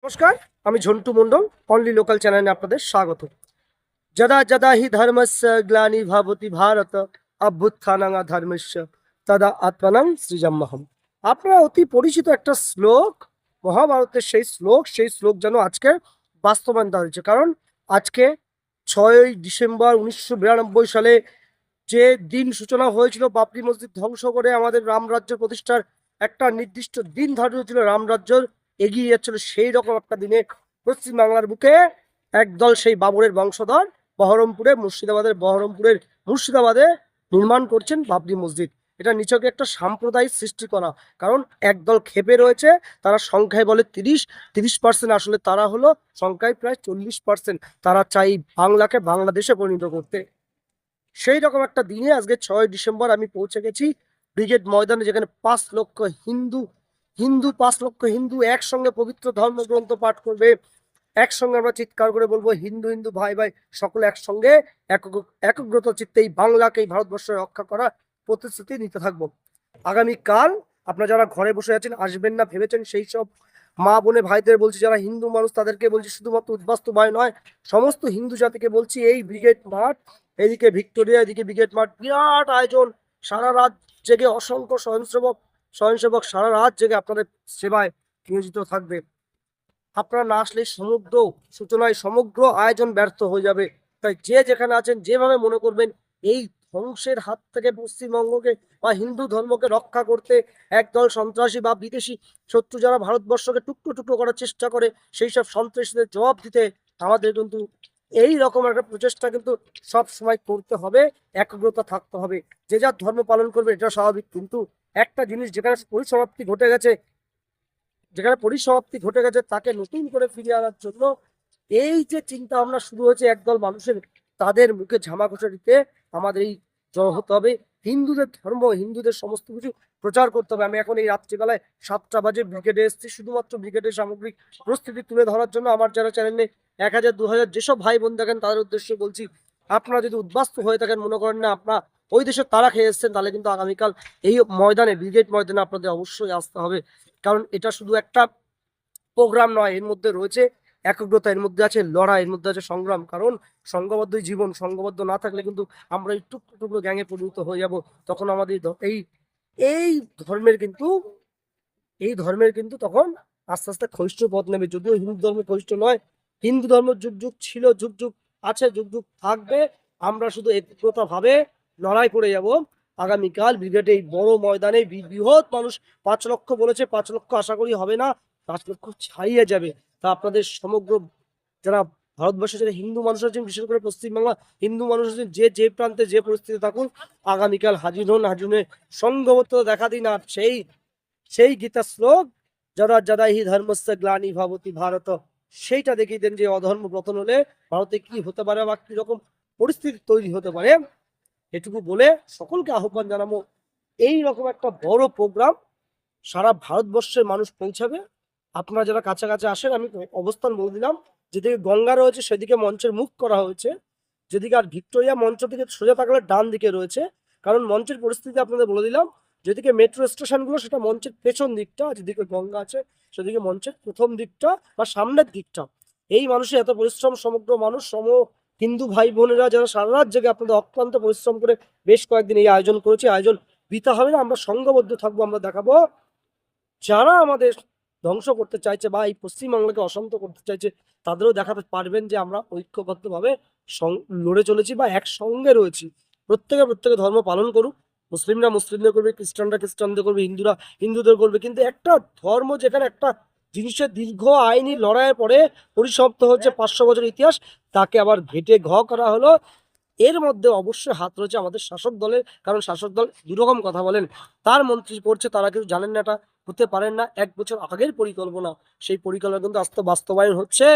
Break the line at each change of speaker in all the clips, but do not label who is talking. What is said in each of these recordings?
নমস্কার, আমি Jhantu Mondal, only local চ্যানেলে আপনাদের স্বাগত। যদা যদা হি ধর্মস্য গ্লানি ভবতি ভারত অভ্যুত্থানং ধর্মস্য তদা আত্মানং সৃজাম্যহম। আপনারা অতি পরিচিত একটা শ্লোক, মহাভারতের সেই শ্লোক যেন আজকে বাস্তবায়ন হয়েছে। কারণ আজকে 6ই ডিসেম্বর 1992 সালে যে দিন সূচনা হয়েছিল, বাবরি মসজিদ ধ্বংস করে আমাদের রামরাজ্য প্রতিষ্ঠার একটা নির্দিষ্ট দিন ধার্য হয়েছিল, রামরাজ্য এগিয়ে যাচ্ছিল, সেই রকম একটা দিনে পশ্চিমবাংলার বুকে একদল সেই বাবরের বংশধর মুর্শিদাবাদে নির্মাণ করছেন বাবরি মসজিদ। এটা নিছকে একটা সাম্প্রদায়িক সৃষ্টি করা। কারণ একদল ক্ষেপে রয়েছে, তারা সংখ্যায় বলে 30%, আসলে তারা হলো সংখ্যায় প্রায় 40%। তারা চাই বাংলাকে বাংলাদেশে পরিণত করতে। সেই রকম একটা দিনে আজকে 6ই ডিসেম্বর আমি পৌঁছে গেছি ব্রিগেড ময়দানে, যেখানে 5 লক্ষ হিন্দু একসঙ্গে পবিত্র ধর্মগ্রন্থ পাঠ করবে। একসঙ্গে আমরা চিৎকার করে বলবো, হিন্দু হিন্দু ভাই ভাই, সকলে একসঙ্গে একগ্রত চিত্তে এই বাংলাকে, এই ভারতবর্ষ রক্ষা করার প্রতিশ্রুতি নিতে থাকবো। আগামীকাল আপনারা যারা ঘরে বসে আছেন, আসবেন না ভেবেছেন, সেই সব মা বোনে ভাইদের বলছি, যারা হিন্দু মানুষ তাদেরকে বলছি, শুধুমাত্র উদ্বাস্তু ভাই নয়, সমস্ত হিন্দু জাতিকে বলছি, এই ব্রিগেড মাঠ, এদিকে ভিক্টোরিয়া, এদিকে ব্রিগেড মাঠ, বিরাট আয়োজন। সারা রাত জেগে অসংখ্য স্বয়ংসেবক সারা রাত জেগে আপনাদের সেবায় নিয়োজিত থাকবে। আপনারা না আসলে সমগ্র আয়োজন ব্যর্থ হয়ে যাবে। তাই যে যেখানে আছেন, যেভাবে মনে করবেন এই ধ্বংসের হাত থেকে পশ্চিমবঙ্গকে বা হিন্দু ধর্মকে রক্ষা করতে একদল সন্ত্রাসী বা বিদেশি শত্রু যারা ভারতবর্ষকে টুকরো টুকরো করার চেষ্টা করে, সেই সব সন্ত্রাসীদের জবাব দিতে আমাদের কিন্তু এই রকম একটা প্রচেষ্টা কিন্তু সব সময় করতে হবে, একাগ্রতা থাকতে হবে। যে যার ধর্ম পালন করবে, এটা স্বাভাবিক, কিন্তু একটা জিনিস যেখানে পরিসমাপ্তি ঘটে গেছে তাকে নতুন করে ফিরিয়ে আনার জন্য এই যে চিন্তা ভাবনা শুরু হয়েছে একদল মানুষের, তাদের মুখে ঝামা ঘষে দিতে আমাদের এই জড় হতে হবে। হিন্দুদের ধর্ম, হিন্দুদের সমস্ত কিছু প্রচার করতে হবে। আমি এখন এই রাত্রিবেলায় 7টা বাজে ব্রিগেডে এসেছি, শুধুমাত্র ব্রিগেডের সামগ্রিক প্রস্তুতি তুলে ধরার জন্য। আমার যারা চ্যানেলে 1000 2000 যেসব ভাই বোন দেখেন, তাদের উদ্দেশ্যে বলছি, আপনারা যদি উদ্বাস্তু হয়ে থাকেন, মনে করেন না আপনারা ওই দেশের তারা খেয়ে এসছেন, তাহলে কিন্তু আগামীকাল এই ময়দানে, ব্রিগেড ময়দানে আপনাদের অবশ্যই আসতে হবে। কারণ এটা শুধু একটা প্রোগ্রাম নয়, এর মধ্যে রয়েছে একাগ্রতা, এর মধ্যে আছে লড়াই, এর মধ্যে আছে সংগ্রাম। কারণ সংঘবদ্ধই জীবন, সংঘবদ্ধ না থাকলে কিন্তু আমরা এই টুকরো টুকরো গ্যাংয়ে পরিণত হয়ে যাব। তখন আমাদের এই এই ধর্মের কিন্তু তখন আস্তে আস্তে ক্ষয়িষ্ঠ পথ নেবে। যদিও হিন্দু ধর্ম ক্ষয়িষ্ঠ নয়, হিন্দু ধর্ম যুগ যুগ ছিল, যুগ যুগ আছে, যুগ যুগ থাকবে। আমরা শুধু একগ্রতা ভাবে লড়াই করে যাব। আগামীকাল ব্রিগেডে এই বড় ময়দানে বৃহৎ মানুষ, 5 লক্ষ বলেছে, 5 লক্ষ আশা করি হবে না, 5 লক্ষ ছাড়িয়ে যাবে। তা আপনাদের সমগ্র যারা ভারতবর্ষে যারা হিন্দু মানুষ আছেন, বিশেষ করে পশ্চিমবাংলা হিন্দু মানুষ আছেন, যে যে প্রান্তে যে পরিস্থিতি থাকুন, আগামীকাল হাজির হন, সংঘবদ্ধ দেখা দিন। আর সেই গীতা শ্লোক, যদা যদা হি ধর্মস্য গ্লানি ভবতি ভারত, সেইটা দেখিয়ে দেন যে অধর্ম পতন হলে ভারতে কি হতে পারে বা কি রকম পরিস্থিতি তৈরি হতে পারে। এটুকু বলে সকলকে আহ্বান জানাবো, এই রকম একটা বড় প্রোগ্রাম সারা ভারতবর্ষের মানুষ পৌঁছাবে। আপনারা যারা কাছাকাছি আসেন, আমি অবস্থান বলে দিলাম, যেদিকে গঙ্গা রয়েছে সেদিকে মঞ্চের মুখ করা হয়েছে, যেদিকে আর ভিক্টোরিয়া মঞ্চ থেকে সোজা তাকালে ডান দিকে রয়েছে। কারণ মঞ্চের পরিস্থিতি আপনাদের বলে দিলাম, যেদিকে মেট্রো স্টেশনগুলো সেটা মঞ্চের পেছন দিকটা, যেদিকে গঙ্গা আছে সেদিকে মঞ্চের প্রথম দিকটা বা সামনের দিকটা। এই মানুষের এত পরিশ্রম, সমগ্র মানুষ, হিন্দু ভাই বোনেরা যারা সারা রাত জেগে আপনাদের অক্লান্ত পরিশ্রম করে বেশ কয়েকদিন এই আয়োজন করেছে, আয়োজন বৃথা হবে না। আমরা সংঘবদ্ধ থাকবো, আমরা দেখাবো যারা আমাদের ধ্বংস করতে চাইছে বা এই পশ্চিমবাংলাকে অশান্ত করতে চাইছে, তাদেরও দেখাতে পারবেন যে আমরা ঐক্যবদ্ধভাবে লড়ে চলেছি বা একসঙ্গে রয়েছি। প্রত্যেকে ধর্ম পালন করুক, মুসলিমরা মুসলিমদের করবে, খ্রিস্টানরা খ্রিস্টানদের করবে, হিন্দুরা হিন্দুদের করবে, কিন্তু একটা ধর্ম যেখানে একটা জিনিসের দীর্ঘ আইনি লড়াইয়ের পরে পরিসমাপ্ত হচ্ছে 500 বছর ইতিহাস, তাকে আবার ঘেটে করা হলো। এর মধ্যে অবশ্যই হাত রয়েছে আমাদের শাসক দলের। কারণ শাসক দল দুরকম কথা বলেন, তার মন্ত্রী পড়ছে, তারা কিছু জানেন না, এটা হতে পারেন না। 1 বছর আগের পরিকল্পনা, সেই পরিকল্পনা কিন্তু আস্তে বাস্তবায়ন হচ্ছে।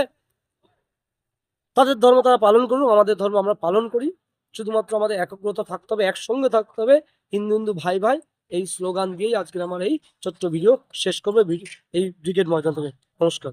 তাদের ধর্ম তারা পালন করুন, আমাদের ধর্ম আমরা পালন করি। শুধুমাত্র আমাদের একগ্রতা থাকতে হবে, একসঙ্গে থাকতে হবে, হিন্দু হিন্দু ভাই ভাই, এই স্লোগান দিয়েই আজকের আমার এই ছোট্ট ভিডিও শেষ করবে এই ব্রিগেড ময়দান থেকে। নমস্কার।